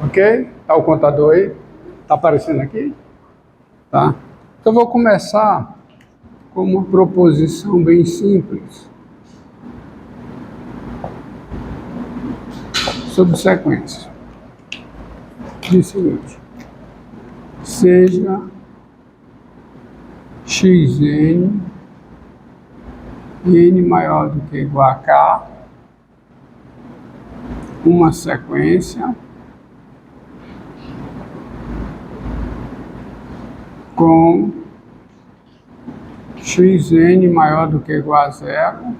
Ok? Tá o contador aí? Tá aparecendo aqui? Tá? Então, eu vou começar com uma proposição bem simples sobre sequência. Diz o seguinte: seja xn e n maior do que ou igual a k uma sequência com xn maior do que ou igual a zero,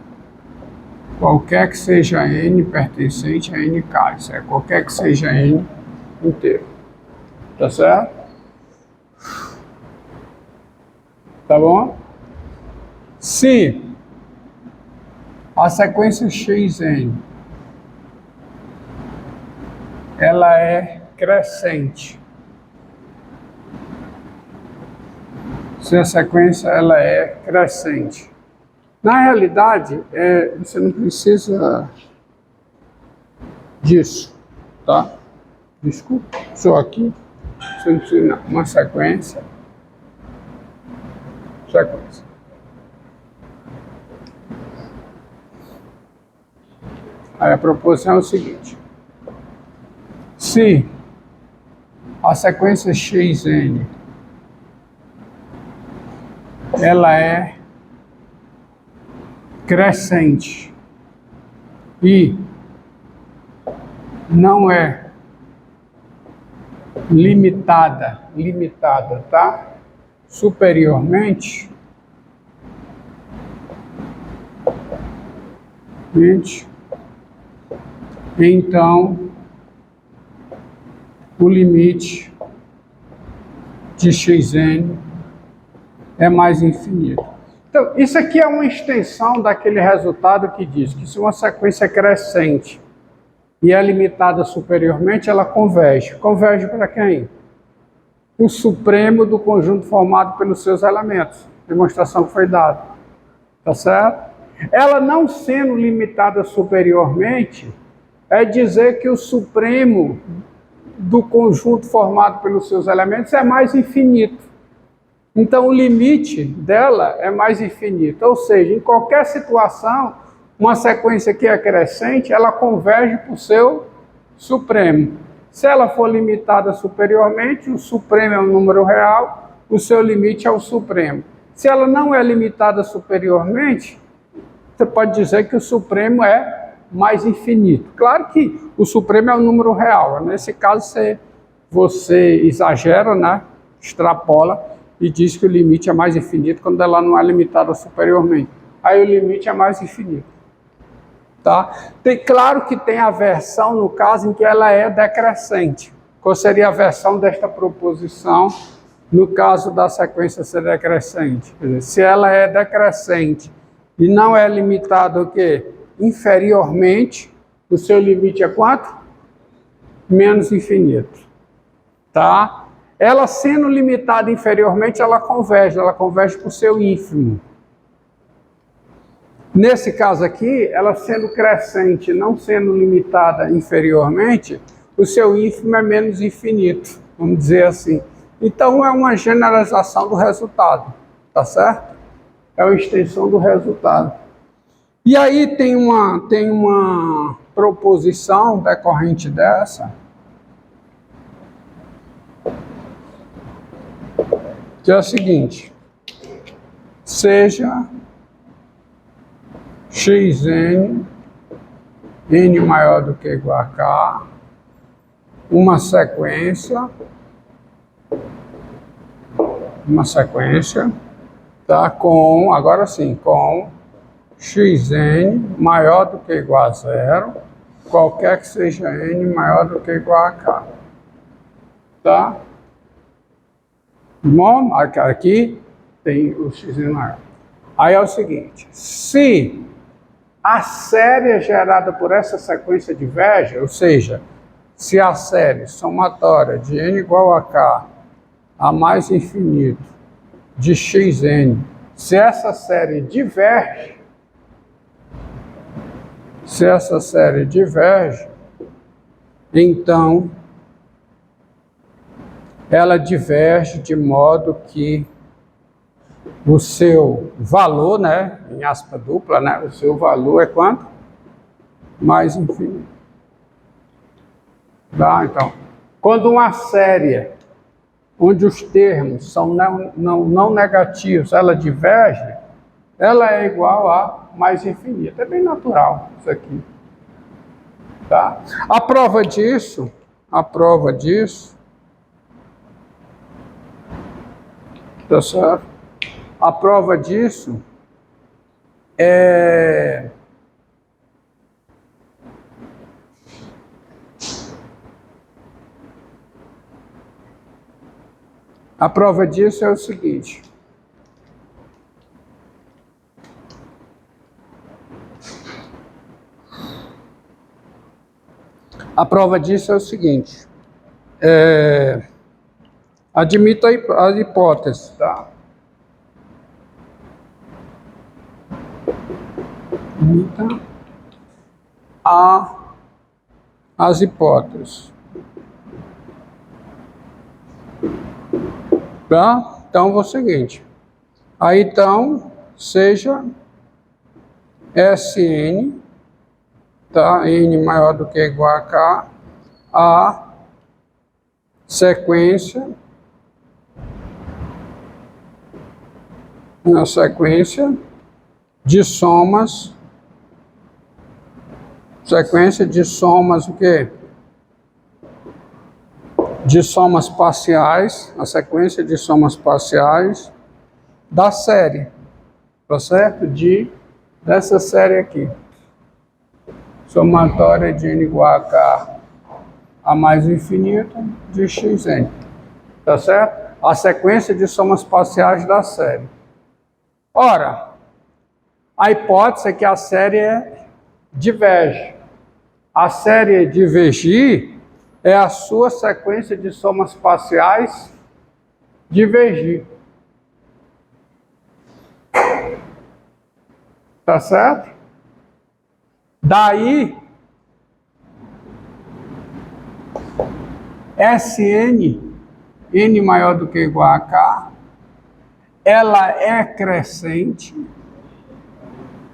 qualquer que seja n pertencente a nk. Isso é qualquer que seja n inteiro. Tá certo? Tá bom? Se a sequência xn ela é crescente, se a sequência ela é crescente, na realidade você não precisa disso, tá? Desculpa, só aqui, você não precisa não. Uma sequência. Aí a proposição é o seguinte: se a sequência xn ela é crescente e não é limitada, tá? Superiormente, então o limite de xn é mais infinito. Então, isso aqui é uma extensão daquele resultado que diz que se uma sequência é crescente e é limitada superiormente, ela converge. Converge para quem? O supremo do conjunto formado pelos seus elementos. Demonstração que foi dada. Tá certo? Ela não sendo limitada superiormente, é dizer que o supremo do conjunto formado pelos seus elementos é mais infinito. Então, o limite dela é mais infinito. Ou seja, em qualquer situação, uma sequência que é crescente, ela converge para o seu supremo. Se ela for limitada superiormente, o supremo é um número real, o seu limite é o supremo. Se ela não é limitada superiormente, você pode dizer que o supremo é mais infinito. Claro que o supremo é um número real. Nesse caso, você exagera, né? Extrapola e diz que o limite é mais infinito quando ela não é limitada superiormente. Aí o limite é mais infinito. Tá? Claro que tem a versão no caso em que ela é decrescente. Qual seria a versão desta proposição no caso da sequência ser decrescente? Quer dizer, se ela é decrescente e não é limitada o quê? Inferiormente, o seu limite é quanto? Menos infinito. Tá? Ela sendo limitada inferiormente, ela converge para o seu ínfimo. Nesse caso aqui, ela sendo crescente, não sendo limitada inferiormente, o seu ínfimo é menos infinito, vamos dizer assim. Então, é uma generalização do resultado, tá certo? É uma extensão do resultado. E aí tem uma proposição decorrente dessa, que é o seguinte: seja xn, n maior do que ou igual a k, uma sequência, tá, com, agora sim, com xn maior do que ou igual a zero, qualquer que seja n maior do que ou igual a k. Tá? Bom, aqui tem o xn maior. Aí é o seguinte: se a série é gerada por essa sequência diverge, ou seja, se a série somatória de n igual a k a mais infinito de xn, se essa série diverge, então ela diverge de modo que o seu valor, né, em aspa dupla, né, o seu valor é quanto? Mais infinito. Tá? Então, quando uma série onde os termos são não negativos, ela diverge, ela é igual a mais infinito. É bem natural isso aqui. Tá? A prova disso, tá certo? A prova disso é o seguinte. A prova disso é o seguinte. Admito a hipótese, tá? Admita as hipóteses. Tá? Então, é o seguinte. Aí, então, seja Sn, tá? N maior do que ou igual a K, a sequência, na sequência de somas, o quê? De somas parciais, a sequência de somas parciais da série, tá certo? Dessa série aqui. Somatória de n igual a k a mais infinito de xn, tá certo? A sequência de somas parciais da série. Ora, a hipótese é que a série diverge. A série divergir é a sua sequência de somas parciais divergir. Tá certo? Daí, Sn, n maior do que ou igual a k, ela é crescente.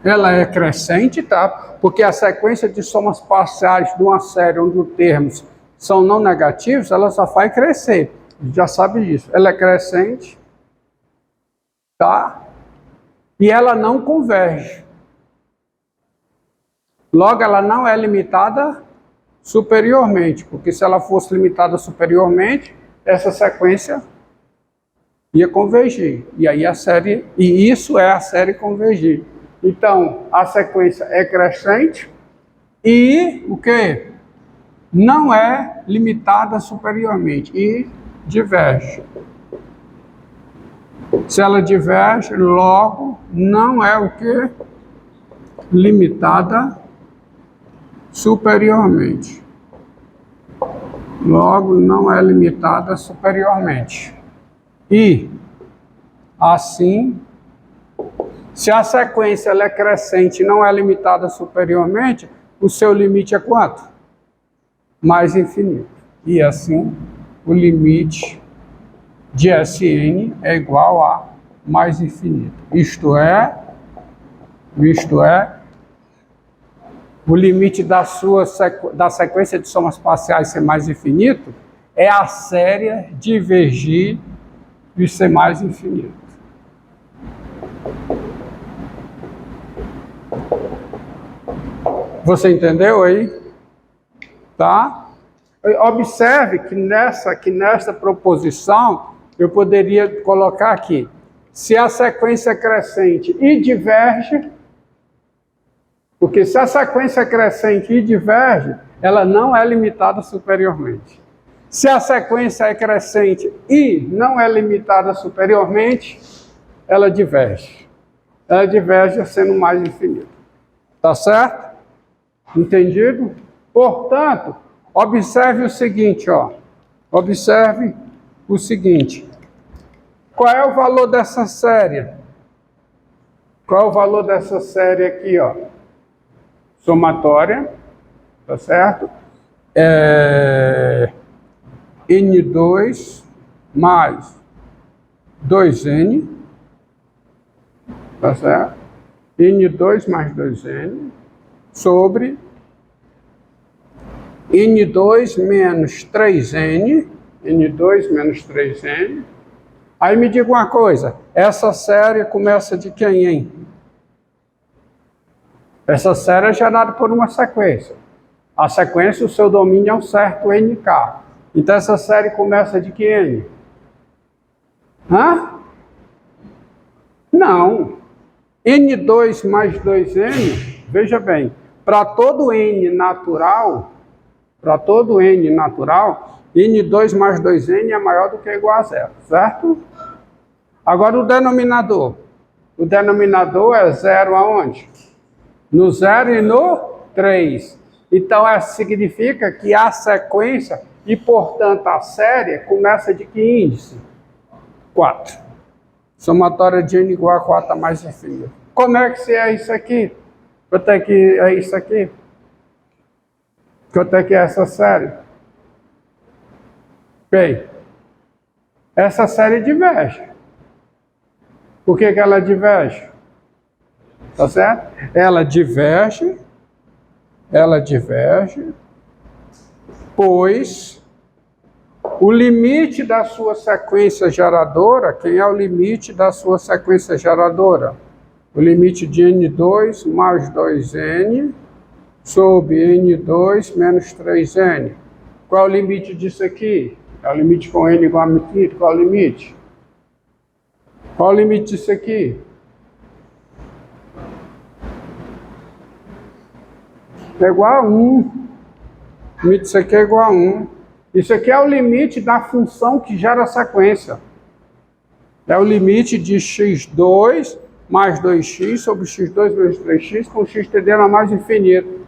Ela é crescente, tá? Porque a sequência de somas parciais de uma série onde os termos são não negativos, ela só vai crescer. A gente já sabe disso. Ela é crescente, tá? E ela não converge. Logo, ela não é limitada superiormente, porque se ela fosse limitada superiormente, essa sequência ia convergir. E aí isso é a série convergir. Então, a sequência é crescente e o quê? Não é limitada superiormente e diverge. Se ela diverge, logo não é o quê? Limitada superiormente. Logo não é limitada superiormente. E assim, se a sequência ela é crescente e não é limitada superiormente, o seu limite é quanto? Mais infinito. E assim, o limite de Sn é igual a mais infinito. Isto é, o limite da sequência de somas parciais ser mais infinito é a série divergir de ser mais infinito. Você entendeu aí? Tá? Observe que nessa proposição eu poderia colocar aqui: se a sequência é crescente e diverge, porque se a sequência é crescente e diverge, ela não é limitada superiormente. Se a sequência é crescente e não é limitada superiormente, ela diverge. Ela diverge sendo mais infinita. Tá certo? Entendido? Portanto, observe o seguinte, ó. Observe o seguinte. Qual é o valor dessa série? Qual é o valor dessa série aqui, ó? Somatória, tá certo? N2 mais 2n, tá certo? N2 mais 2n, sobre N2 menos 3n, N2 menos 3n. Aí me diga uma coisa, essa série começa de quem, hein? Essa série é gerada por uma sequência. A sequência, o seu domínio é um certo nk. Então essa série começa de que n? Hã? Não. N2 mais 2n, veja bem, para todo n natural, N2 mais 2n é maior do que ou igual a zero, certo? Agora o denominador. O denominador é zero aonde? No 0 e no 3. Então, isso significa que a sequência e, portanto, a série começa de que índice? 4. Somatória de n igual a 4 a mais infinito. Como é que se é isso aqui? Quanto é que é isso aqui? Quanto é que é essa série? Bem, essa série diverge. Por que ela diverge? Tá certo? Ela diverge, pois o limite da sua sequência geradora, quem é o limite da sua sequência geradora? O limite de n2 mais 2n sobre n2 menos 3n. Qual é o limite disso aqui? É o limite com n igual a infinito. Qual é o limite? Qual é o limite disso aqui? É igual a 1. O limite disso aqui é igual a 1. Isso aqui é o limite da função que gera a sequência. É o limite de x2 mais 2x sobre x2 menos 3x com x tendendo a mais infinito.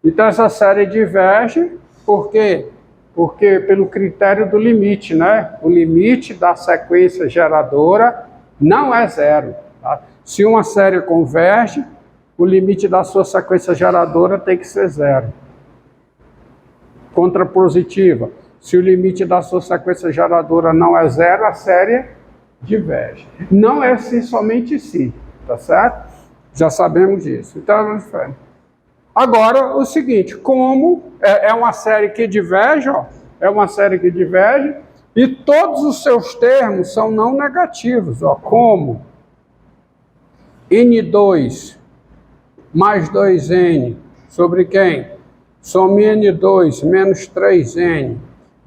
Então essa série diverge, por quê? Porque pelo critério do limite, né? O limite da sequência geradora não é zero. Tá? Se uma série converge, o limite da sua sequência geradora tem que ser zero. Contrapositiva. Se o limite da sua sequência geradora não é zero, a série diverge. Não é se somente se, tá certo? Já sabemos disso. Então, agora, o seguinte, como é uma série que diverge, ó, é uma série que diverge, e todos os seus termos são não negativos, ó, como N2 mais 2N sobre quem? Some N2 menos 3N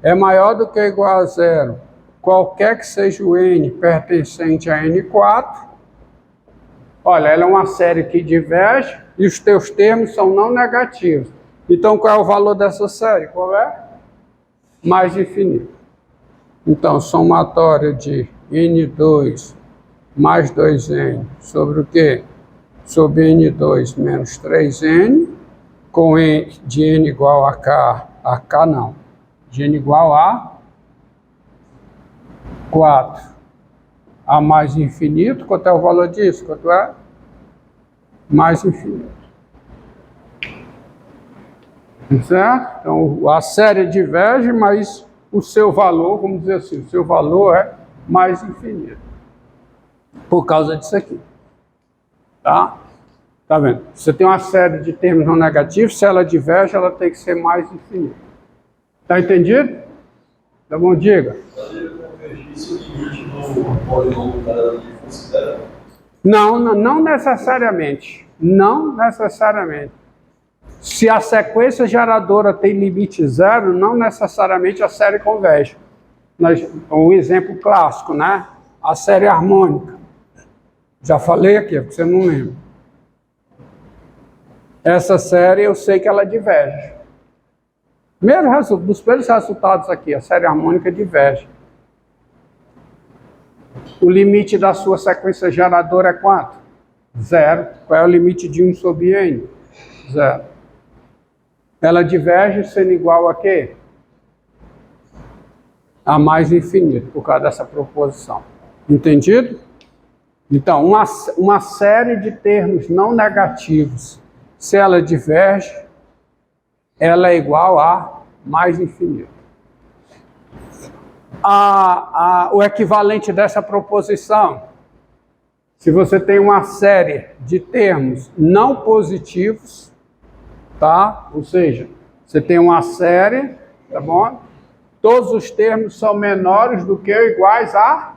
é maior do que ou igual a zero, qualquer que seja o N pertencente a N4. Olha, ela é uma série que diverge e os teus termos são não negativos. Então, qual é o valor dessa série? Qual é? Mais infinito. Então, somatória de N2 mais 2N sobre o quê? Sobre N2 menos 3N, com N, de N igual a K não, de N igual a 4 a mais infinito. Quanto é o valor disso? Quanto é? Mais infinito. Certo? Então, a série diverge, mas o seu valor, vamos dizer assim, o seu valor é mais infinito. Por causa disso aqui. Tá? Tá vendo? Você tem uma série de termos não negativos, se ela diverge, ela tem que ser mais infinita. Tá entendido? Tá bom, diga. Não necessariamente. Não necessariamente. Se a sequência geradora tem limite zero, não necessariamente a série converge. Um exemplo clássico, né? A série harmônica. Já falei aqui, porque você não lembra. Essa série eu sei que ela diverge. Dos primeiros resultados aqui, a série harmônica diverge. O limite da sua sequência geradora é quanto? Zero. Qual é o limite de 1 sobre n? Zero. Ela diverge sendo igual a quê? A mais infinito, por causa dessa proposição. Entendido? Então, uma série de termos não negativos, se ela diverge, ela é igual a mais infinito. o equivalente dessa proposição, se você tem uma série de termos não positivos, tá? Ou seja, você tem uma série, tá bom? Todos os termos são menores do que ou iguais a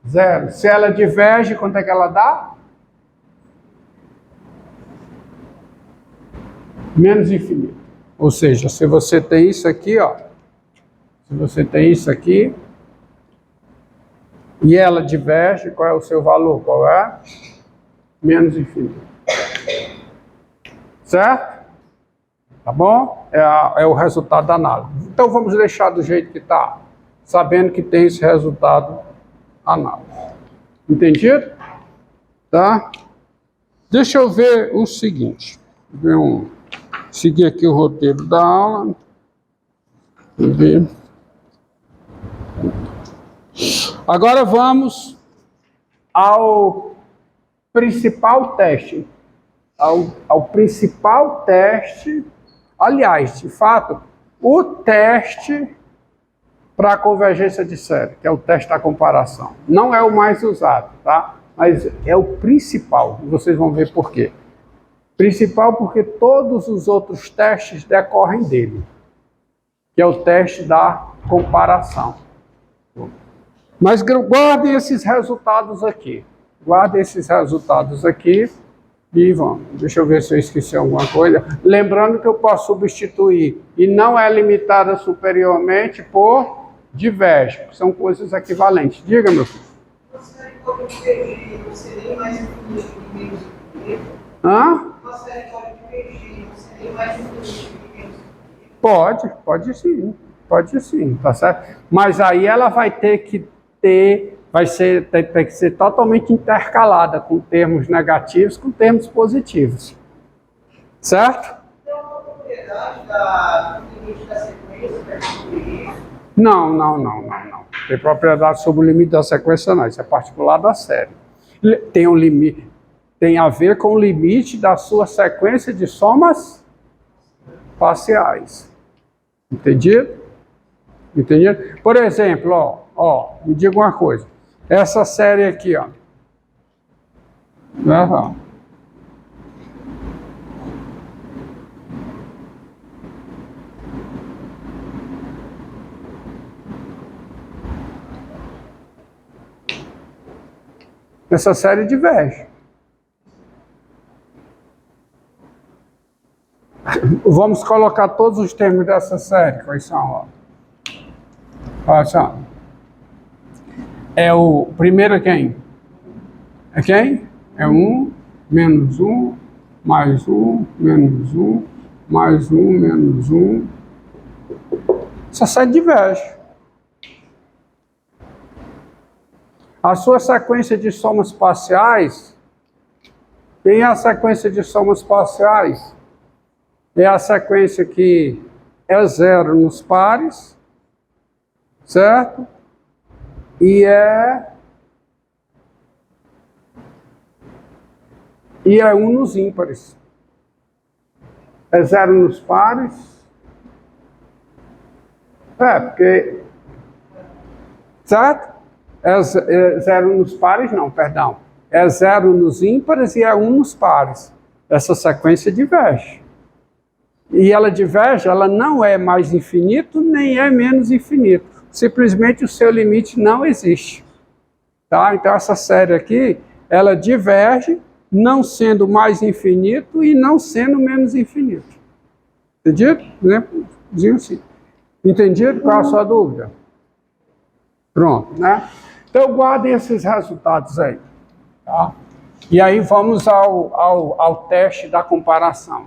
zero. Se ela diverge, quanto é que ela dá? Menos infinito. Ou seja, se você tem isso aqui, ó, se você tem isso aqui, e ela diverge, qual é o seu valor? Qual é? Menos infinito. Certo? Tá bom? É o resultado da análise. Então vamos deixar do jeito que está, sabendo que tem esse resultado análise. Entendido? Tá? Deixa eu ver o seguinte. Seguir aqui o roteiro da aula. Vamos ver. Agora vamos ao principal teste. Ao principal teste. Aliás, de fato, o teste para a convergência de série, que é o teste da comparação. Não é o mais usado, tá? Mas é o principal. Vocês vão ver por quê. Principal porque todos os outros testes decorrem dele, que é o teste da comparação. Mas guardem esses resultados aqui. Guardem esses resultados aqui. E vamos, deixa eu ver se eu esqueci alguma coisa. Lembrando que eu posso substituir e não é limitada superiormente por diverge, são coisas equivalentes. Diga, meu filho. Você pode divergir, não seria mais infinito que menos infinito? Hã? Você pode divergir, não seria mais infinito que menos infinito? Pode sim, tá certo? Mas aí ela vai ter que tem que ser totalmente intercalada com termos negativos com termos positivos. Certo? Tem uma propriedade do limite da sequência para descobrir isso? Não. Tem propriedade sobre o limite da sequência, não. Isso é particular da série. Tem um limite, tem a ver com o limite da sua sequência de somas parciais. Entendido? Entendido? Por exemplo, me diga uma coisa. Essa série aqui, ó. Essa série diverge. Vamos colocar todos os termos dessa série. Quais são? Olha só. É o primeiro é quem? É quem? É 1, menos 1, mais 1, menos 1, mais 1, menos 1. Essa série diverge. A sua sequência de somas parciais, quem é a sequência de somas parciais? É a sequência que é zero nos pares, certo? E é 1 nos ímpares. É zero nos pares. Porque... Certo? É zero nos pares, não, perdão. É zero nos ímpares e é 1 nos pares. Essa sequência diverge. E ela diverge, ela não é mais infinito, nem é menos infinito. Simplesmente o seu limite não existe. Tá? Então essa série aqui, ela diverge, não sendo mais infinito e não sendo menos infinito. Entendido? Exemplozinho assim. Entendido? Qual a sua dúvida? Pronto, né? Então guardem esses resultados aí. Tá? E aí vamos ao teste da comparação.